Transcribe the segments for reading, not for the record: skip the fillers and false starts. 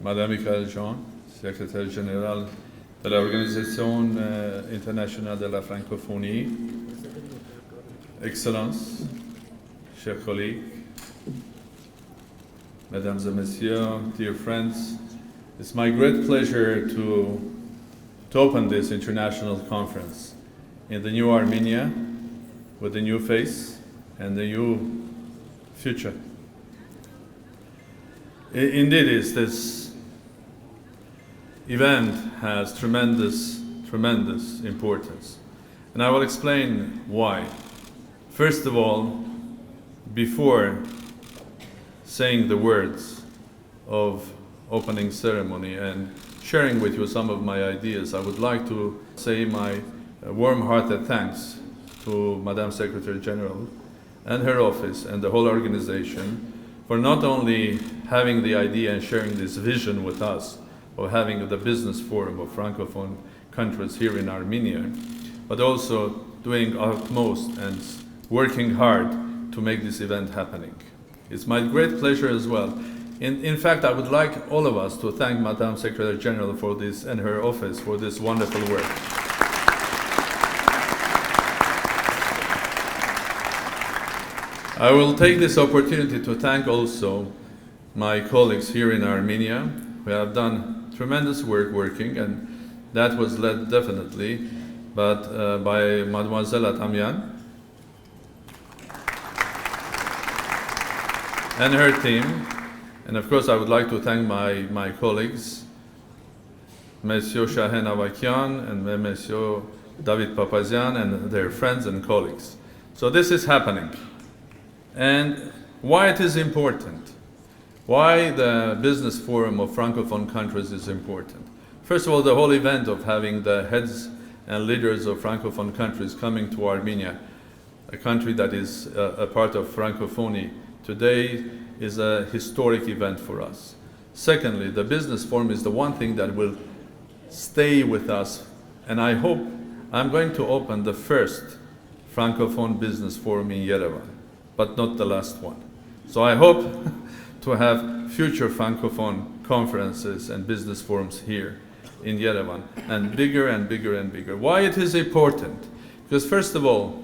Madame Michael Jean, secrétaire général de l'Organisation internationale de la Francophonie, Excellences, chers collègues, Mesdames et Messieurs, dear friends, it's my great pleasure to open this international conference in the new Armenia with a new face and a new future. Indeed, this event has tremendous importance, and I will explain why. First of all, before saying the words of opening ceremony and sharing with you some of my ideas, I would like to say my warm-hearted thanks to Madame Secretary General and her office and the whole organization for not only having the idea and sharing this vision with us of having the business forum of Francophone countries here in Armenia, but also doing utmost and working hard to make this event happening. It's my great pleasure as well. In fact, I would like all of us to thank Madame Secretary General for this and her office for this wonderful work. I will take this opportunity to thank also my colleagues here in Armenia who have done tremendous work working, and that was led definitely by Mademoiselle Atamian and her team. And of course, I would like to thank my colleagues, Monsieur Shahen Avakian and Monsieur David Papazian and their friends and colleagues. So this is happening. And why it is important, why the Business Forum of Francophone countries is important. First of all, the whole event of having the heads and leaders of Francophone countries coming to Armenia, a country that is a part of Francophonie today, is a historic event for us. Secondly, the Business Forum is the one thing that will stay with us, and I hope I'm going to open the first Francophone Business Forum in Yerevan, but not the last one. So I hope to have future Francophone conferences and business forums here in Yerevan, and bigger and bigger and bigger. Why it is important? Because first of all,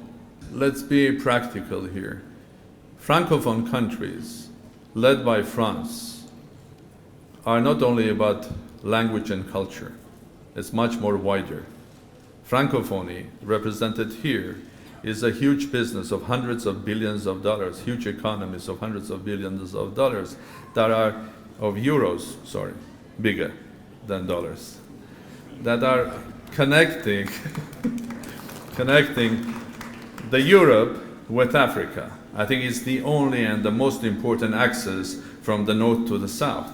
let's be practical here. Francophone countries, led by France, are not only about language and culture. It's much more wider. Francophonie, represented here, is a huge business of hundreds of billions of dollars, huge economies of hundreds of billions of dollars that are, of euros, sorry, bigger than dollars, that are connecting the Europe with Africa. I think it's the only and the most important access from the north to the south,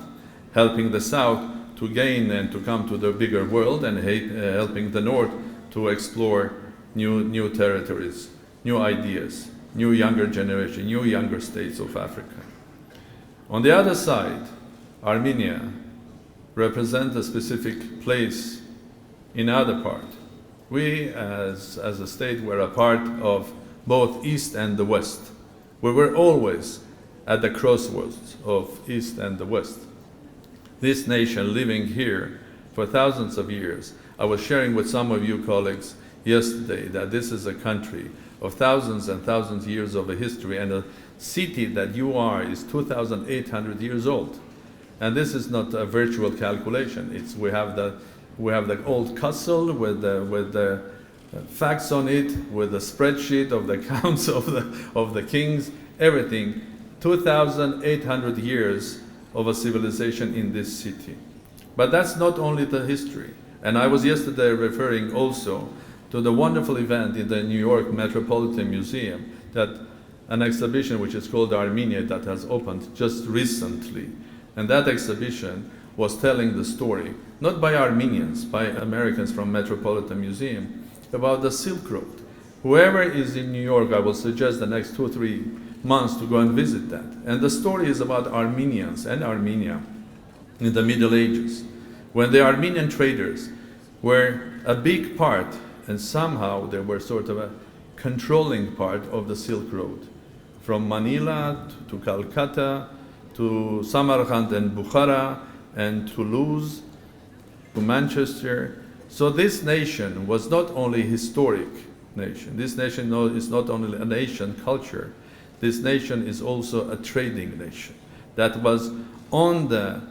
helping the south to gain and to come to the bigger world, and helping the north to explore new territories, new ideas, new younger generation, new younger states of Africa. On the other side, Armenia represents a specific place in other part. We, as a state, were a part of both East and the West. We were always at the crossroads of East and the West. This nation living here for thousands of years. I was sharing with some of you colleagues yesterday that this is a country of thousands and thousands of years of a history, and a city that you are is 2,800 years old. And this is not a virtual calculation. We have the old castle with the facts on it, with the spreadsheet of the counts of the kings, everything. 2,800 years of a civilization in this city. But that's not only the history. And I was yesterday referring also to the wonderful event in the New York Metropolitan Museum, that an exhibition which is called Armenia, that has opened just recently. And that exhibition was telling the story, not by Armenians, by Americans from Metropolitan Museum, about the Silk Road. Whoever is in New York, I will suggest the next 2 or 3 months to go and visit that. And the story is about Armenians and Armenia in the Middle Ages, when the Armenian traders were a big part, and somehow they were sort of a controlling part of the Silk Road, from Manila to Calcutta to Samarkand and Bukhara, and Toulouse to Manchester. So this nation was not only a historic nation. This nation is not only a nation culture. This nation is also a trading nation that was on the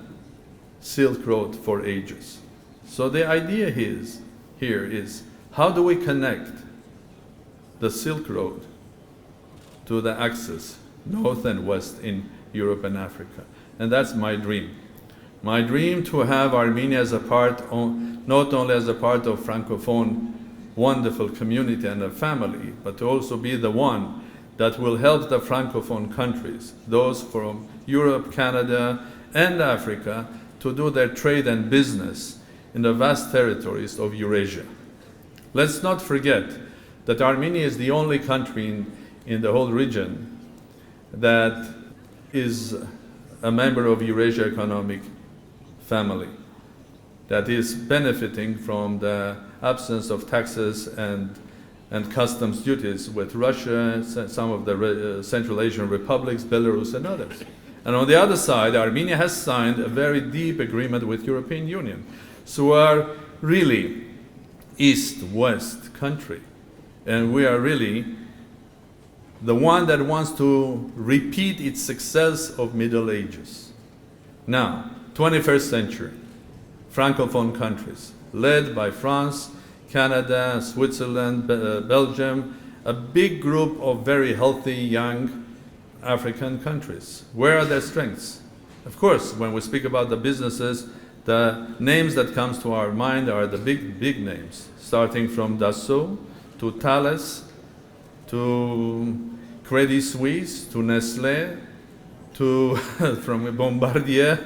Silk Road for ages. So the idea here is how do we connect the Silk Road to the axis, north and west in Europe and Africa. And that's my dream. My dream to have Armenia as a part, not only as a part of Francophone wonderful community and a family, but to also be the one that will help the Francophone countries, those from Europe, Canada, and Africa, to do their trade and business in the vast territories of Eurasia. Let's not forget that Armenia is the only country in the whole region that is a member of Eurasia Economic Family, that is benefiting from the absence of taxes and customs duties with Russia, some of the Central Asian republics, Belarus, and others. And on the other side, Armenia has signed a very deep agreement with European Union. So we are really east-west country. And we are really the one that wants to repeat its success of Middle Ages. Now, 21st century, Francophone countries, led by France, Canada, Switzerland, Belgium, a big group of very healthy young African countries. Where are their strengths? Of course, when we speak about the businesses, the names that comes to our mind are the big names, starting from Dassault, to Thales, to Credit Suisse, to Nestlé, to from Bombardier,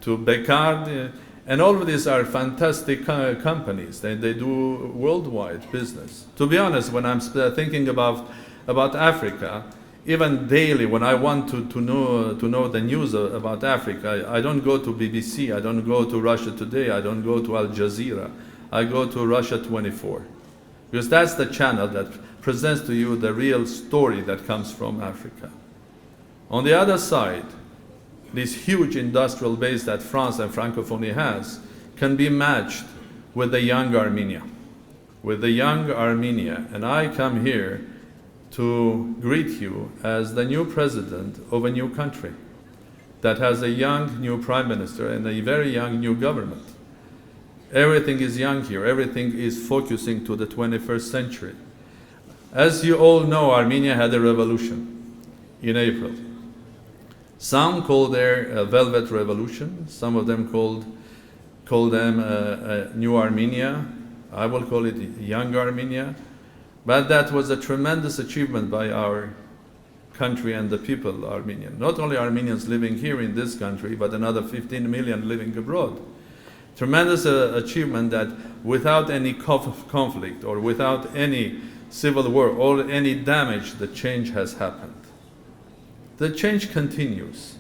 to Beccard, and all of these are fantastic companies. They do worldwide business. To be honest, when I'm thinking about Africa, even daily, when I want to know the news about Africa, I don't go to BBC, I don't go to Russia Today, I don't go to Al Jazeera, I go to Russia 24. Because that's the channel that presents to you the real story that comes from Africa. On the other side, this huge industrial base that France and Francophonie has can be matched with the young Armenia. With the young Armenia. And I come here to greet you as the new president of a new country that has a young new prime minister and a very young new government. Everything is young here. Everything is focusing to the 21st century. As you all know, Armenia had a revolution in April. Some call their a Velvet Revolution. Some of them call them a New Armenia. I will call it Young Armenia. But that was a tremendous achievement by our country and the people, Armenian. Not only Armenians living here in this country, but another 15 million living abroad. Tremendous achievement that without any conflict or without any civil war or any damage, the change has happened. The change continues.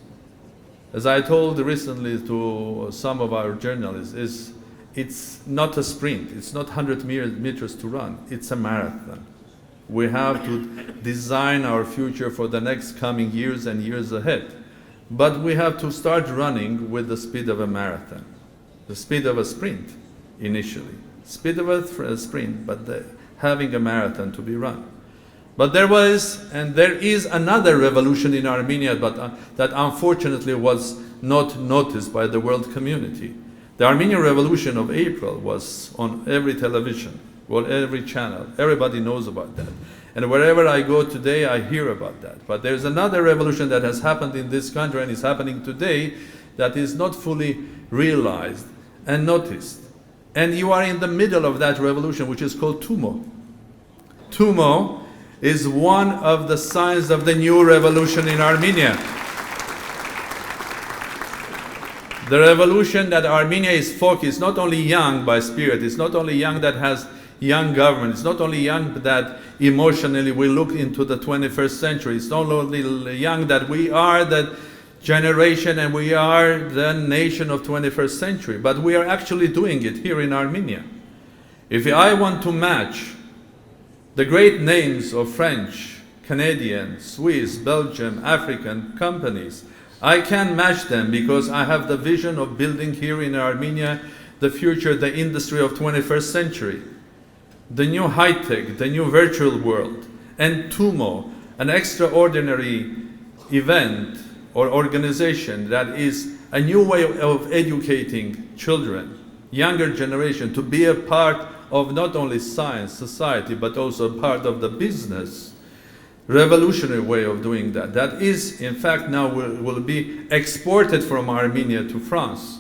As I told recently to some of our journalists, it's not a sprint, it's not 100 meters to run, it's a marathon. We have to design our future for the next coming years and years ahead. But we have to start running with the speed of a marathon, the speed of a sprint initially. Speed of a sprint, but having a marathon to be run. But there was, and there is another revolution in Armenia, but that unfortunately was not noticed by the world community. The Armenian Revolution of April was on every television, well, every channel. Everybody knows about that. And wherever I go today, I hear about that. But there's another revolution that has happened in this country and is happening today that is not fully realized and noticed. And you are in the middle of that revolution, which is called Թումո. Թումո is one of the signs of the new revolution in Armenia. The revolution that Armenia is focused, not only young by spirit, it's not only young that has young government, it's not only young that emotionally we look into the 21st century, it's not only young that we are the generation and we are the nation of 21st century, but we are actually doing it here in Armenia. If I want to match the great names of French, Canadian, Swiss, Belgian, African companies I can match them because I have the vision of building here in Armenia the future, the industry of 21st century, the new high-tech, the new virtual world, and Tumo, an extraordinary event or organization that is a new way of educating children, younger generation, to be a part of not only science, society, but also part of the business. Revolutionary way of doing that. That is, in fact, now will be exported from Armenia to France,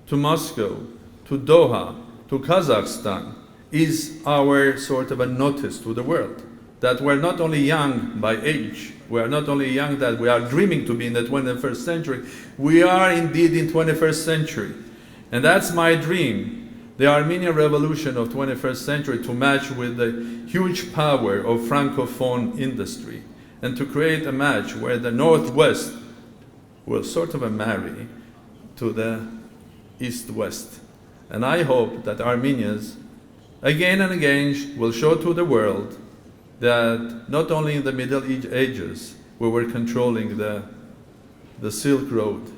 to Moscow, to Doha, to Kazakhstan, is our sort of a notice to the world that we're not only young by age, we are not only young that we are dreaming to be in the 21st century, we are indeed in 21st century. And that's my dream, the Armenian revolution of 21st century, to match with the huge power of Francophone industry and to create a match where the Northwest will sort of marry to the East-West. And I hope that Armenians again and again will show to the world that not only in the Middle Ages we were controlling the Silk Road,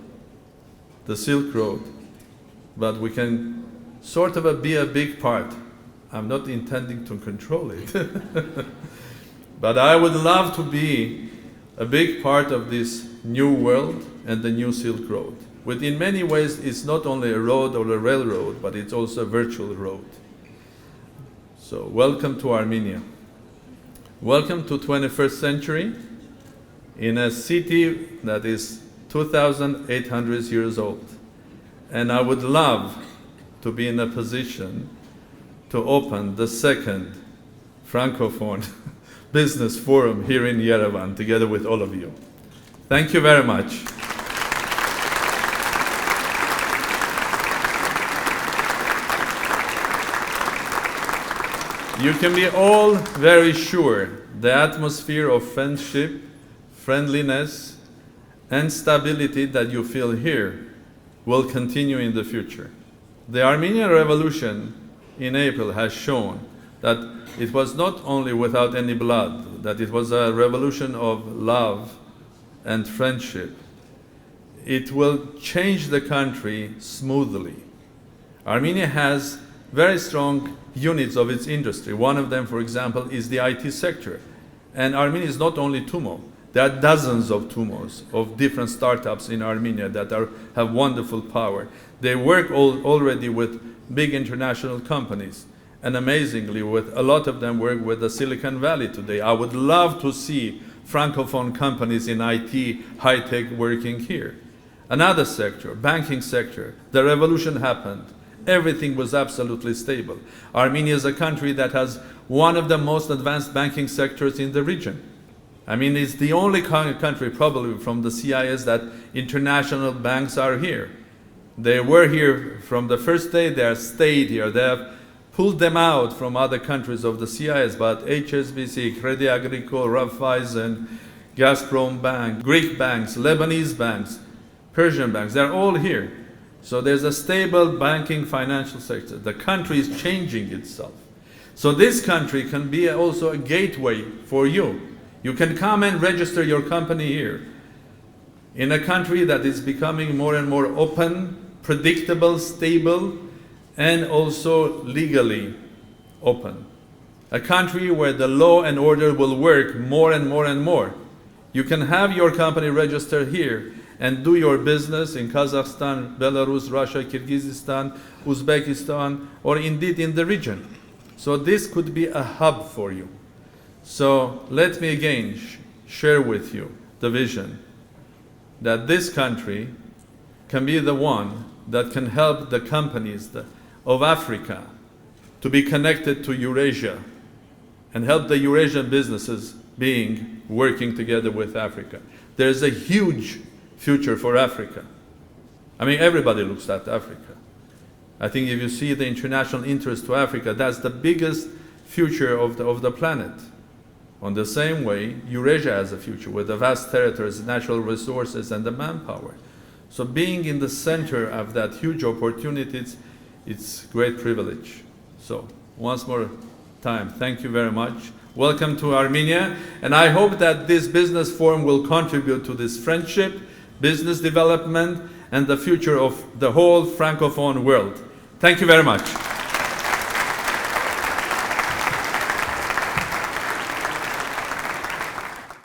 but we can sort of be a big part. I'm not intending to control it, but I would love to be a big part of this new world and the new Silk Road. Which in many ways it's not only a road or a railroad, but it's also a virtual road. So welcome to Armenia. Welcome to 21st century in a city that is 2,800 years old. And I would love to be in a position to open the second Francophone business forum here in Yerevan together with all of you. Thank you very much. You can be all very sure the atmosphere of friendship, friendliness, and stability that you feel here will continue in the future. The Armenian Revolution in April has shown that it was not only without any blood, that it was a revolution of love and friendship. It will change the country smoothly. Armenia has very strong units of its industry. One of them, for example, is the IT sector. And Armenia is not only Tumo. There are dozens of Tumos, of different startups in Armenia that have wonderful power. They work already with big international companies. And amazingly, a lot of them work with the Silicon Valley today. I would love to see Francophone companies in IT, high-tech working here. Another sector, banking sector, the revolution happened. Everything was absolutely stable. Armenia is a country that has one of the most advanced banking sectors in the region. I mean, it's the only country probably from the CIS that international banks are here. They were here from the first day, they have stayed here. They have pulled them out from other countries of the CIS, but HSBC, Crédit Agricole, Raiffeisen, Gazprom Bank, Greek banks, Lebanese banks, Persian banks, they're all here. So there's a stable banking financial sector. The country is changing itself. So this country can be also a gateway for you. You can come and register your company here. In a country that is becoming more and more open, predictable, stable, and also legally open. A country where the law and order will work more and more and more. You can have your company registered here and do your business in Kazakhstan, Belarus, Russia, Kyrgyzstan, Uzbekistan, or indeed in the region. So this could be a hub for you. So let me again share with you the vision that this country can be the one that can help the companies of Africa to be connected to Eurasia and help the Eurasian businesses working together with Africa. There's a huge future for Africa. I mean, everybody looks at Africa. I think if you see the international interest to Africa, that's the biggest future of the planet. On the same way, Eurasia has a future with the vast territories, natural resources, and the manpower. So being in the center of that huge opportunities, it's great privilege. So once more time, thank you very much. Welcome to Armenia, and I hope that this business forum will contribute to this friendship, business development, and the future of the whole Francophone world. Thank you very much.